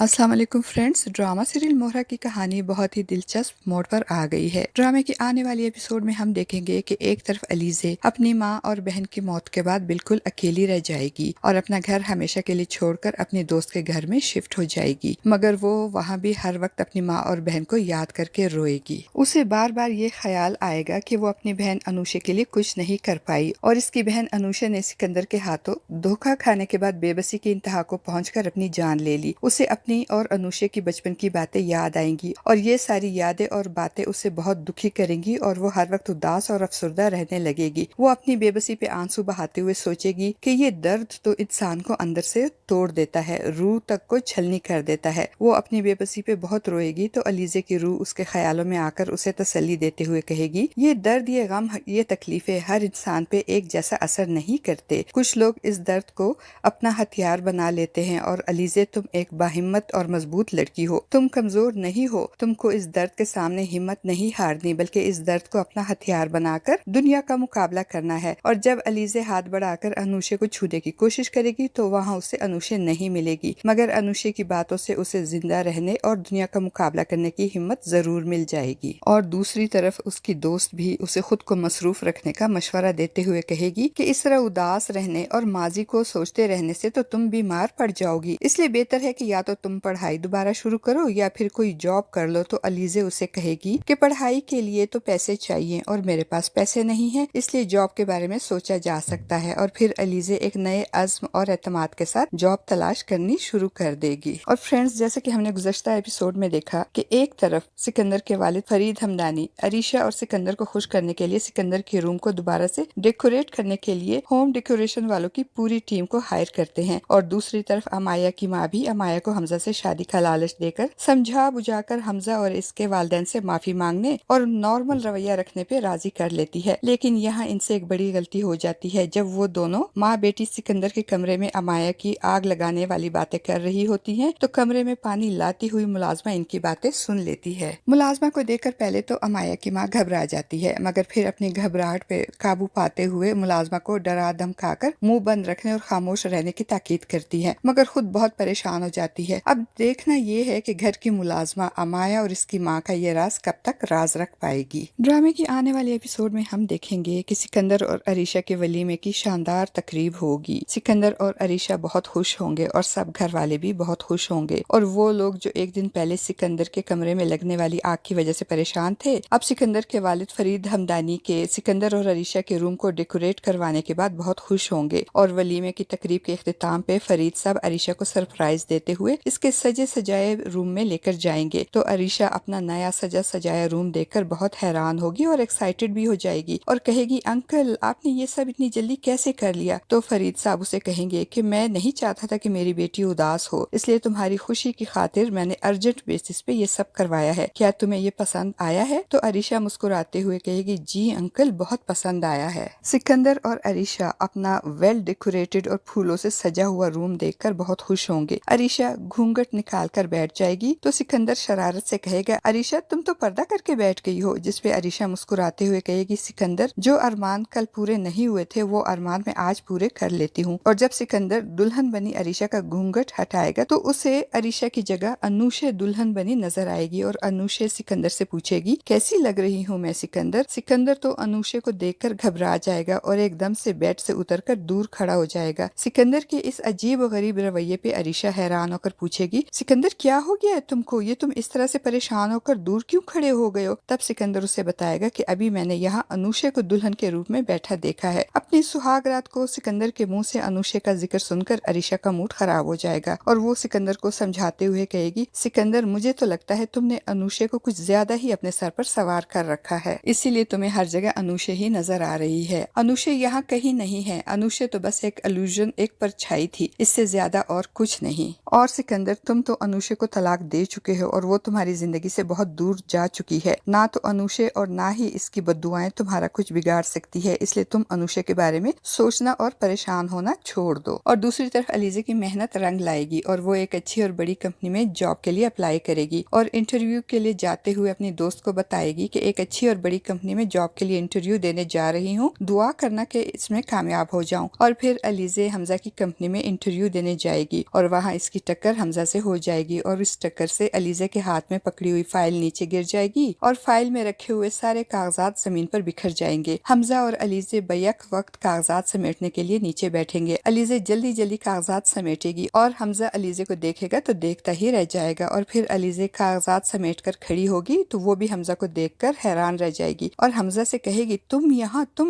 अस्सलाम वालेकुम friends. Drama serial मोहरा की कहानी बहुत ही दिलचस्प मोड़ पर आ गई है। ड्रामे की आने वाली एपिसोड में हम देखेंगे कि एक तरफ अलीज़े अपनी माँ और बहन की मौत के बाद बिल्कुल अकेली रह जाएगी और अपना घर हमेशा के लिए छोड़कर अपने दोस्त के घर में शिफ्ट हो जाएगी, मगर वो वहाँ भी हर वक्त अपनी माँ और बहन को याद करके रोएगी। उसे बार बार ये ख्याल आएगा कि वो अपनी बहन अनुषा के लिए कुछ नहीं कर पाई और इसकी बहन अनुषा ने सिकंदर के हाथों धोखा खाने के बाद बेबसी की इंतहा को पहुंचकर अपनी जान ले ली। उसे अपनी और अनुषा की बचपन की बातें याद आएंगी और ये सारी यादें और बातें उसे बहुत दुखी करेंगी और वो हर वक्त उदास और अफसरदा रहने लगेगी। वो अपनी बेबसी पे आंसू बहाते हुए सोचेगी कि ये दर्द तो इंसान को अंदर से तोड़ देता है, रूह तक को छलनी कर देता है। वो अपनी बेबसी पे बहुत रोएगी तो अलीज़े की रूह उसके ख्यालों में आकर उसे तसल्ली देते हुए कहेगी, ये दर्द, ये गम, ये तकलीफें हर इंसान पे एक जैसा असर नहीं करते। कुछ लोग इस दर्द को अपना हथियार बना लेते हैं और अलीज़े, तुम एक बाहिम्मत और मजबूत लड़की हो, तुम कमजोर नहीं हो। तुमको इस दर्द के सामने हिम्मत नहीं हारनी, बल्कि इस दर्द को अपना हथियार बनाकर दुनिया का मुकाबला करना है। और जब अलीज़े हाथ बढ़ाकर अनुषा को छूने की कोशिश करेगी तो वहाँ उसे अनुषा नहीं मिलेगी, मगर अनुषा की बातों से उसे जिंदा रहने और दुनिया का मुकाबला करने की हिम्मत जरूर मिल जाएगी। और दूसरी तरफ उसकी दोस्त भी उसे खुद को मसरूफ रखने का मशवरा देते हुए कहेगी कि इस तरह उदास रहने और माजी को सोचते रहने से तो तुम बीमार पड़ जाओगी, इसलिए बेहतर है कि या तो तुम पढ़ाई दोबारा शुरू करो या फिर कोई जॉब कर लो। तो अलीज़े उसे कहेगी कि पढ़ाई के लिए तो पैसे चाहिए और मेरे पास पैसे नहीं है, इसलिए जॉब के बारे में सोचा जा सकता है। और फिर अलीज़े एक नए अज़्म और एतमाद के साथ जॉब तलाश करनी शुरू कर देगी। और फ्रेंड्स, जैसे कि हमने गुज़श्ता एपिसोड में देखा कि एक तरफ सिकंदर के वालिद फरीद हमदानी अरीशा और सिकंदर को खुश करने के लिए सिकंदर के रूम को दोबारा से डेकोरेट करने के लिए होम डेकोरेशन वालों की पूरी टीम को हायर करते हैं, और दूसरी तरफ अमाया की माँ भी अमाया को हमजा से शादी का लालच देकर समझा बुझाकर हमजा और इसके वालिदैन से माफी मांगने और नॉर्मल रवैया रखने पे राजी कर लेती है। लेकिन यहाँ इनसे एक बड़ी गलती हो जाती है। जब वो दोनों माँ बेटी सिकंदर के कमरे में अमाया की आग लगाने वाली बातें कर रही होती हैं, तो कमरे में पानी लाती हुई मुलाजमा इनकी बातें सुन लेती है। मुलाजमा को देखकर पहले तो अमाया की माँ घबरा जाती है, मगर फिर अपनी घबराहट पे काबू पाते हुए मुलाजमा को डरा धमकाकर मुंह बंद रखने और खामोश रहने की ताकीद करती है, मगर खुद बहुत परेशान हो जाती है। अब देखना ये है कि घर की मुलाजमा अमाया और इसकी माँ का ये राज कब तक राज रख पाएगी। ड्रामे की आने वाले एपिसोड में हम देखेंगे कि सिकंदर और अरीशा के वलीमे की शानदार तकरीब होगी। सिकंदर और अरीशा बहुत खुश होंगे और सब घर वाले भी बहुत खुश होंगे, और वो लोग जो एक दिन पहले सिकंदर के कमरे में लगने वाली आग की वजह से परेशान थे, अब सिकंदर के वालिद फरीद हमदानी के सिकंदर और अरीशा के रूम को डेकोरेट करवाने के बाद बहुत खुश होंगे। और वलीमे की तकरीब के इख्तिताम पे फरीद साहब अरीशा को सरप्राइज देते हुए इसके सजे सजाए रूम में लेकर जाएंगे। तो अरीशा अपना नया सजा सजाया रूम देखकर बहुत हैरान होगी और एक्साइटेड भी हो जाएगी और कहेगी, अंकल आपने ये सब इतनी जल्दी कैसे कर लिया? तो फरीद साहब उसे कहेंगे कि मैं नहीं चाहता था कि मेरी बेटी उदास हो, इसलिए तुम्हारी खुशी की खातिर मैंने अर्जेंट बेसिस पे ये सब करवाया है। क्या तुम्हें ये पसंद आया है? तो अरीशा मुस्कुराते हुए कहेगी, जी अंकल, बहुत पसंद आया है। सिकंदर और अरीशा अपना वेल डेकोरेटेड और फूलों से सजा हुआ रूम देखकर बहुत खुश होंगे। अरीशा घूंघट निकाल कर बैठ जाएगी तो सिकंदर शरारत से कहेगा, अरीशा तुम तो पर्दा करके बैठ गई हो। जिसपे अरीशा मुस्कुराते हुए कहेगी, सिकंदर, जो अरमान कल पूरे नहीं हुए थे वो अरमान मैं आज पूरे कर लेती हूँ। और जब सिकंदर दुल्हन बनी अरीशा का घूंघट हटाएगा तो उसे अरीशा की जगह अनुषा दुल्हन बनी नजर आएगी और अनुषा सिकंदर से पूछेगी, कैसी लग रही हूँ मैं सिकंदर? सिकंदर तो अनुषा को देखकर घबरा जाएगा और एकदम से बेड से उतरकर दूर खड़ा हो जाएगा। सिकंदर के इस अजीब और गरीब रवैये पे अरीशा हैरान होकर पूछेगी, सिकंदर क्या हो गया है तुमको? ये तुम इस तरह से परेशान होकर दूर क्यों खड़े हो गए हो? तब सिकंदर उसे बताएगा कि अभी मैंने यहाँ अनुषा को दुल्हन के रूप में बैठा देखा है। अपनी सुहाग रात को सिकंदर के मुंह से अनुषा का जिक्र सुनकर अरीशा का मूड खराब हो जाएगा और वो सिकंदर को समझाते हुए कहेगी, सिकंदर, मुझे तो लगता है तुमने अनुषा को कुछ ज्यादा ही अपने सर पर सवार कर रखा है, इसीलिए तुम्हें हर जगह अनुषा ही नजर आ रही है। अनुषा यहाँ कहीं नहीं है, अनुषा तो बस एक इल्यूजन, एक परछाई थी, इससे ज्यादा और कुछ नहीं। और सिकंदर, तुम तो अनुषा को तलाक दे चुके हो और वो तुम्हारी जिंदगी से बहुत दूर जा चुकी है। ना तो अनुषा और ना ही इसकी बद्दुआएं तुम्हारा कुछ बिगाड़ सकती है, इसलिए तुम अनुषा के बारे में सोचना और परेशान होना छोड़ दो। और दूसरी तरफ अलीज़े की मेहनत रंग लाएगी और वो एक अच्छी और बड़ी कंपनी में जॉब के लिए अप्लाई करेगी और इंटरव्यू के लिए जाते हुए अपनी दोस्त को बताएगी कि एक अच्छी और बड़ी कंपनी में जॉब के लिए इंटरव्यू देने जा रही हूँ, दुआ करना कि इसमें कामयाब हो जाऊं। और फिर अलीज़े हमजा की कंपनी में इंटरव्यू देने जाएगी और वहाँ इसकी टक्कर हमजा حمزہ سے ہو جائے گی اور اس ٹکر سے علیزہ کے ہاتھ میں پکڑی ہوئی فائل نیچے گر جائے گی اور فائل میں رکھے ہوئے سارے کاغذات زمین پر بکھر جائیں گے۔ حمزہ اور علیزہ بیک وقت کاغذات سمیٹنے کے لیے نیچے بیٹھیں گے۔ علیزہ جلدی جلدی کاغذات سمیٹے گی اور حمزہ علیزہ کو دیکھے گا تو دیکھتا ہی رہ جائے گا، اور پھر علیزہ کاغذات سمیٹ کر کھڑی ہوگی تو وہ بھی حمزہ کو دیکھ کر حیران رہ جائے گی اور حمزہ سے کہے گی تم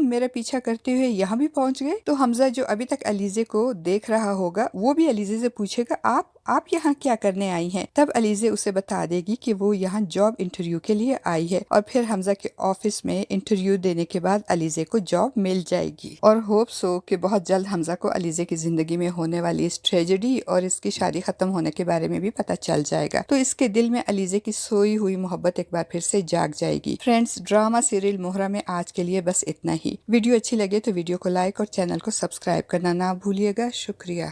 میرا پیچھا کرتے ہوئے یہاں بھی پہنچ گئے؟ تو حمزہ جو ابھی تک علیزہ کو دیکھ رہا ہوگا وہ بھی علیزہ سے پوچھے گا آپ یہاں کیا کرنے آئی ہیں؟ تب علیزہ اسے بتا دے گی کہ وہ یہاں جاب انٹرویو کے لیے آئی ہے، اور پھر حمزہ کے آفس میں انٹرویو دینے کے بعد علیزہ کو جاب مل جائے گی، اور ہوپ سو کہ بہت جلد حمزہ کو علیزہ کی زندگی میں ہونے والی اس ٹریجڈی اور اس کی شادی ختم ہونے کے بارے میں بھی پتہ چل جائے گا، تو اس کے دل میں علیزہ کی سوئی ہوئی محبت ایک بار پھر سے جاگ جائے گی۔ فرینڈز، ڈرامہ سیریل مہرہ میں آج کے لیے بس اتنا ہی۔ ویڈیو اچھی لگے تو ویڈیو کو لائک اور چینل کو سبسکرائب کرنا نہ بھولیے گا۔ شکریہ۔